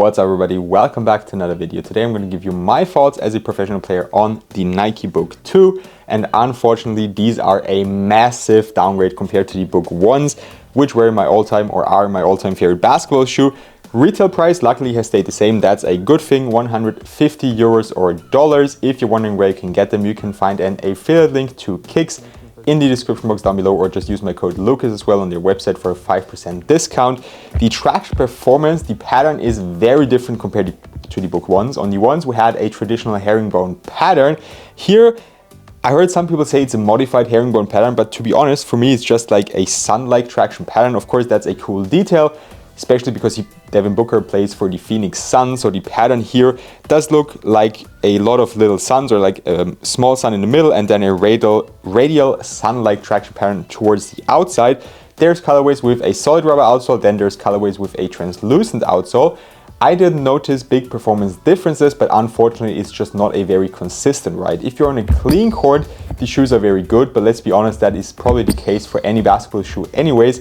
What's up everybody, welcome back to another video. Today I'm going to give you my thoughts as a professional player on the Nike Book 2, and unfortunately these are a massive downgrade compared to the Book 1s, which were my all-time or are my all-time favorite basketball shoe. Retail price luckily has stayed the same, that's a good thing, 150 euros or dollars. If you're wondering where you can get them, you can find an affiliate link to Kicks in the description box down below, or just use my code Lucas as well on their website for a 5% discount. The traction performance, the pattern is very different compared to the Book 1s. On the ones we had a traditional herringbone pattern. Here I heard some people say it's a modified herringbone pattern, but to be honest, for me it's just like a sun-like traction pattern. Of course that's a cool detail, especially because Devin Booker plays for the Phoenix Suns, so the pattern here does look like a lot of little suns, or like a small sun in the middle and then a radial sun-like traction pattern towards the outside. There's colorways with a solid rubber outsole, then there's colorways with a translucent outsole. I didn't notice big performance differences, but unfortunately it's just not a very consistent ride. If you're on a clean court, the shoes are very good, but let's be honest, that is probably the case for any basketball shoe anyways.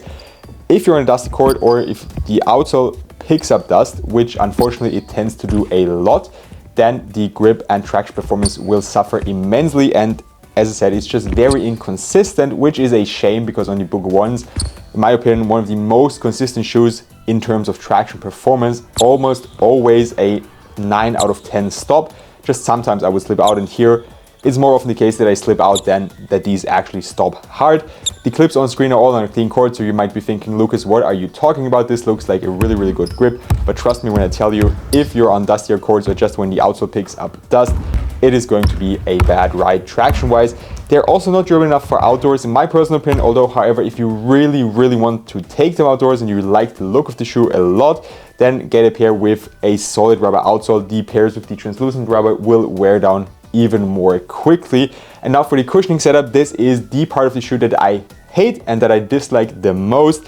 If you're on a dusty court, or if the outsole picks up dust, which unfortunately it tends to do a lot, then the grip and traction performance will suffer immensely. And as I said, it's just very inconsistent, which is a shame, because on the Book 1s, in my opinion, one of the most consistent shoes in terms of traction performance, almost always a 9 out of 10 stop. Just sometimes I would slip out, and here it's more often the case that I slip out than that these actually stop hard. The clips on screen are all on a clean court, so you might be thinking, Lucas, what are you talking about? This looks like a really good grip. But trust me when I tell you, if you're on dustier courts or just when the outsole picks up dust, it is going to be a bad ride traction wise. They're also not durable enough for outdoors in my personal opinion, although however, if you really want to take them outdoors and you like the look of the shoe a lot, then get a pair with a solid rubber outsole. The pairs with the translucent rubber will wear down even more quickly. And now for the cushioning setup, this is the part of the shoe that I hate and that I dislike the most,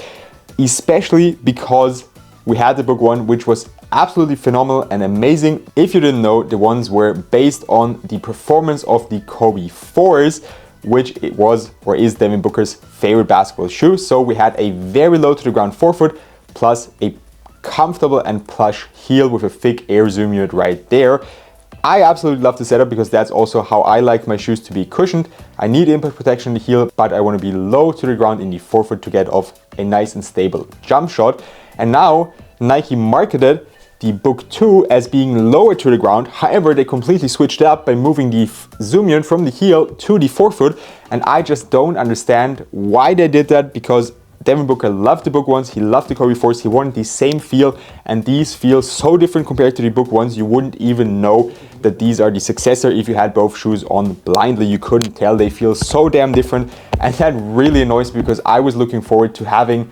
especially because we had the Book 1, which was absolutely phenomenal and amazing. If you didn't know, the ones were based on the performance of the Kobe 4s, which it was or is Devin Booker's favorite basketball shoe. So we had a very low to the ground forefoot plus a comfortable and plush heel with a thick air zoom unit right there. I absolutely love the setup because that's also how I like my shoes to be cushioned. I need impact protection in the heel, but I want to be low to the ground in the forefoot to get off a nice and stable jump shot. And now Nike marketed the Book 2 as being lower to the ground. However, they completely switched it up by moving the zoom unit from the heel to the forefoot. And I just don't understand why they did that, because Devin Booker loved the Book 1s, he loved the Kobe 4s, he wanted the same feel, and these feel so different compared to the Book 1s, you wouldn't even know that these are the successor if you had both shoes on blindly. You couldn't tell, they feel so damn different, and that really annoys me because I was looking forward to having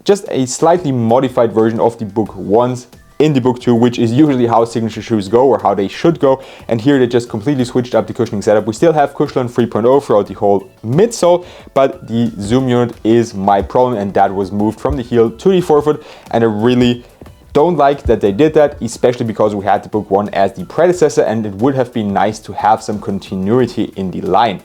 just a slightly modified version of the Book 1s in the Book 2, which is usually how signature shoes go, or how they should go. And here they just completely switched up the cushioning setup. We still have Cushioning 3.0 throughout the whole midsole, but the zoom unit is my problem, and that was moved from the heel to the forefoot. And I really don't like that they did that, especially because we had the Book 1 as the predecessor, and it would have been nice to have some continuity in the line.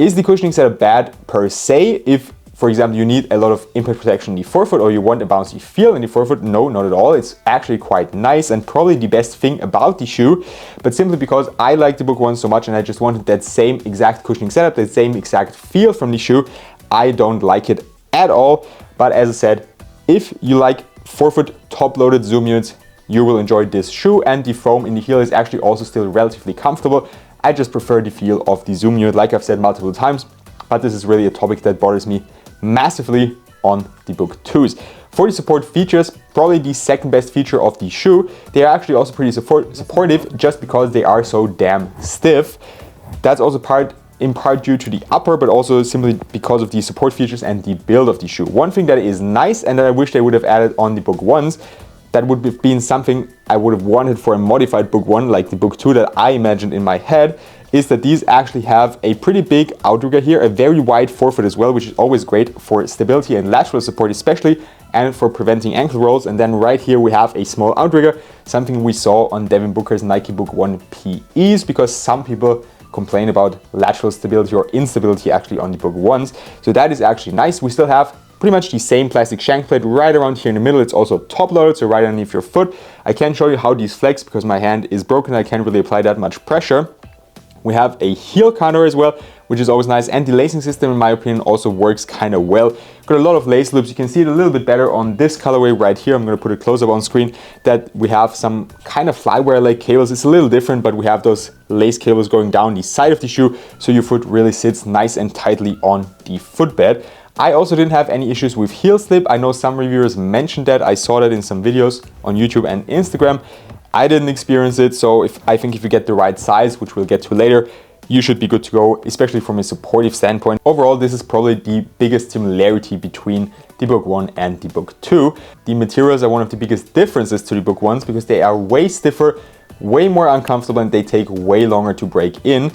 Is the cushioning setup bad per se? If, for example, you need a lot of impact protection in the forefoot, or you want a bouncy feel in the forefoot, no, not at all. It's actually quite nice and probably the best thing about the shoe, but simply because I like the Book 1 so much and I just wanted that same exact cushioning setup, that same exact feel from the shoe, I don't like it at all. But as I said, if you like forefoot top-loaded zoom units, you will enjoy this shoe, and the foam in the heel is actually also still relatively comfortable. I just prefer the feel of the zoom unit, like I've said multiple times, but this is really a topic that bothers me massively on the Book 2s. For the support features, probably the second best feature of the shoe, they are actually also pretty supportive just because they are so damn stiff. That's also in part due to the upper, but also simply because of the support features and the build of the shoe. One thing that is nice and that I wish they would have added on the Book 1s, that would have been something I would have wanted for a modified Book 1 like the Book 2 that I imagined in my head, is that these actually have a pretty big outrigger here, a very wide forefoot as well, which is always great for stability and lateral support especially, and for preventing ankle rolls. And then right here we have a small outrigger, something we saw on Devin Booker's Nike Book 1 PEs, because some people complain about lateral stability or instability actually on the Book 1s. So that is actually nice. We still have pretty much the same plastic shank plate right around here in the middle. It's also top loaded, so right underneath your foot. I can't show you how these flex because my hand is broken. I can't really apply that much pressure. We have a heel counter as well, which is always nice, and the lacing system in my opinion also works kind of well. Got a lot of lace loops. You can see it a little bit better on this colorway right here. I'm going to put it close up on screen, that we have some kind of flywire like cables. It's a little different, but we have those lace cables going down the side of the shoe, so your foot really sits nice and tightly on the footbed. I also didn't have any issues with heel slip. I know some reviewers mentioned that. I saw that in some videos on YouTube and Instagram. I didn't experience it, so I think if you get the right size, which we'll get to later, you should be good to go, especially from a supportive standpoint. Overall, this is probably the biggest similarity between the Book 1 and the Book 2. The materials are one of the biggest differences to the Book 1s because they are way stiffer, way more uncomfortable, and they take way longer to break in.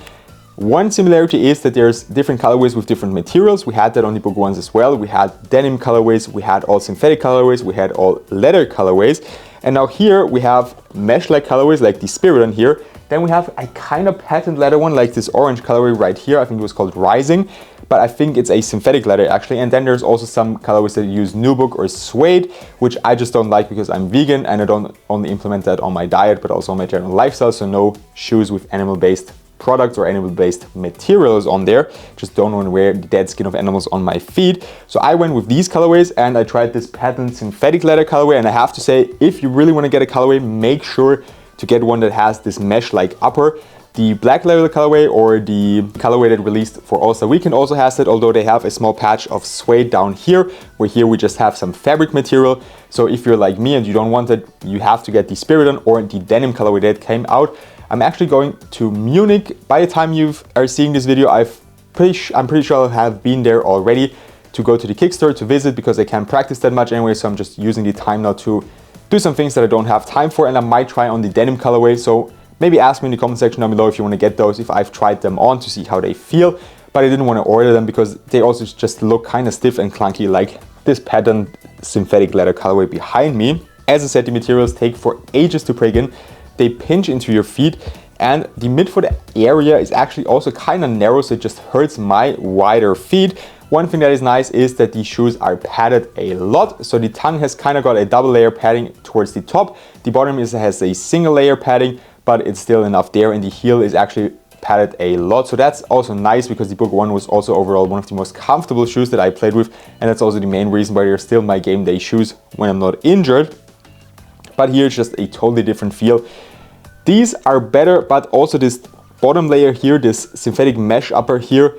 One similarity is that there's different colorways with different materials. We had that on the Book 1s as well. We had denim colorways, we had all synthetic colorways, we had all leather colorways. And now here we have mesh-like colorways like the Spirit here. Then we have a kind of patent leather one like this orange colorway right here. I think it was called Rising, but I think it's a synthetic leather actually. And then there's also some colorways that use nubuck or suede, which I just don't like because I'm vegan and I don't only implement that on my diet, but also on my general lifestyle. So no shoes with animal-based products or animal-based materials on there. Just don't want to wear the dead skin of animals on my feet. So I went with these colorways and I tried this patent synthetic leather colorway. And I have to say, if you really want to get a colorway, make sure to get one that has this mesh-like upper. The black leather colorway or the colorway that released for All-Star Weekend also has it, although they have a small patch of suede down here, where here we just have some fabric material. So if you're like me and you don't want it, you have to get the Spiridon or the denim colorway that came out. I'm actually going to Munich. By the time you are seeing this video, I'm pretty sure I'll have been there already to go to the Kickstore to visit because I can't practice that much anyway. So I'm just using the time now to do some things that I don't have time for, and I might try on the denim colorway. So maybe ask me in the comment section down below if you want to get those, if I've tried them on to see how they feel. But I didn't want to order them because they also just look kind of stiff and clunky like this patent synthetic leather colorway behind me. As I said, the materials take for ages to break in. They pinch into your feet, and the midfoot area is actually also kind of narrow, so it just hurts my wider feet. One thing that is nice is that these shoes are padded a lot. So the tongue has kind of got a double layer padding towards the top. The bottom has a single layer padding, but it's still enough there, and the heel is actually padded a lot. So that's also nice because the Book 1 was also overall one of the most comfortable shoes that I played with, and that's also the main reason why they're still my game day shoes when I'm not injured. But here it's just a totally different feel. These are better, but also this bottom layer here, this synthetic mesh upper here,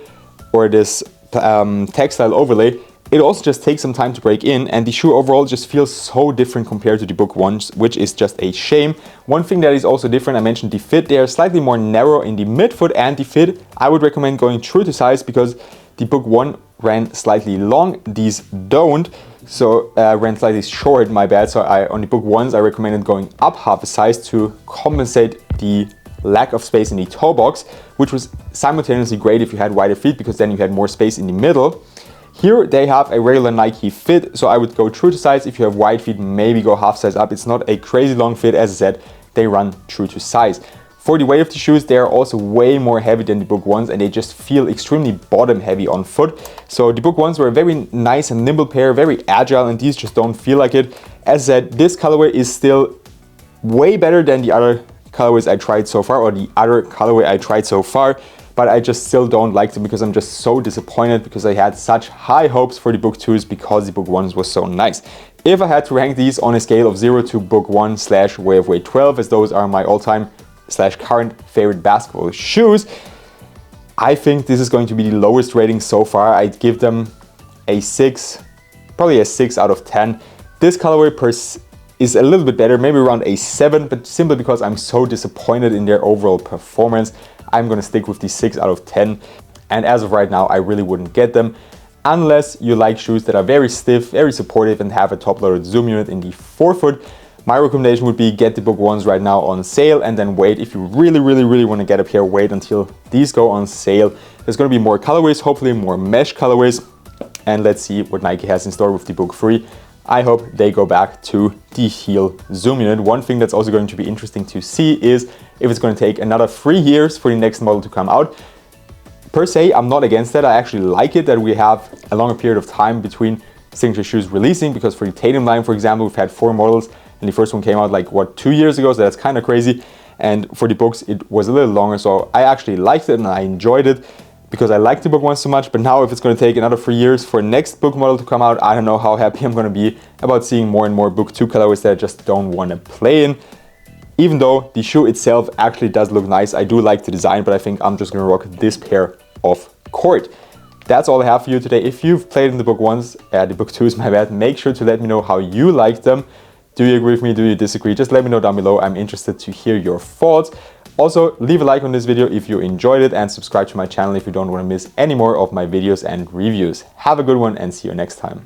or this textile overlay, it also just takes some time to break in, and the shoe overall just feels so different compared to the Book 1s, which is just a shame. One thing that is also different, I mentioned the fit, they are slightly more narrow in the midfoot, and the fit, I would recommend going true to size because the Book 1 ran slightly long, these don't. So ran slightly short, my bad. So on the Book 1s, I recommended going up half a size to compensate the lack of space in the toe box, which was simultaneously great if you had wider feet because then you had more space in the middle. Here they have a regular Nike fit, so I would go true to size. If you have wide feet, maybe go half size up. It's not a crazy long fit. As I said, they run true to size. For the weight of the shoes, they are also way more heavy than the Book 1s, and they just feel extremely bottom heavy on foot. So the Book 1s were a very nice and nimble pair, very agile, and these just don't feel like it. As I said, this colorway is still way better than the other colorways I tried so far, or the other colorway I tried so far, but I just still don't like them because I'm just so disappointed because I had such high hopes for the Book 2s because the Book 1s was so nice. If I had to rank these on a scale of 0 to Book 1 / Way of Weight 12, as those are my all-time / current favorite basketball shoes, I think this is going to be the lowest rating so far. I'd give them a 6, probably a 6 out of 10. This colorway is a little bit better, maybe around a 7, but simply because I'm so disappointed in their overall performance, I'm gonna stick with the 6 out of 10. And as of right now, I really wouldn't get them unless you like shoes that are very stiff, very supportive, and have a top-loaded zoom unit in the forefoot. My recommendation would be get the Book 1s right now on sale and then wait. If you really want to get a pair, wait until these go on sale. There's going to be more colorways, hopefully more mesh colorways, and let's see what Nike has in store with the Book 3. I hope they go back to the heel zoom unit. One thing that's also going to be interesting to see is if it's going to take another 3 years for the next model to come out. Per se, I'm not against that. I actually like it that we have a longer period of time between signature shoes releasing, because for the Tatum line, for example, we've had 4 models and the first one came out like, what, 2 years ago, so that's kind of crazy. And for the books, it was a little longer, so I actually liked it and I enjoyed it because I liked the book one so much. But now if it's going to take another 3 years for next book model to come out, I don't know how happy I'm going to be about seeing more and more book 2 colorways that I just don't want to play in. Even though the shoe itself actually does look nice, I do like the design, but I think I'm just going to rock this pair of court. That's all I have for you today. If you've played in the book ones, the book 2s, my bad, make sure to let me know how you liked them. Do you agree with me? Do you disagree? Just let me know down below. I'm interested to hear your thoughts. Also, leave a like on this video if you enjoyed it and subscribe to my channel if you don't want to miss any more of my videos and reviews. Have a good one and see you next time.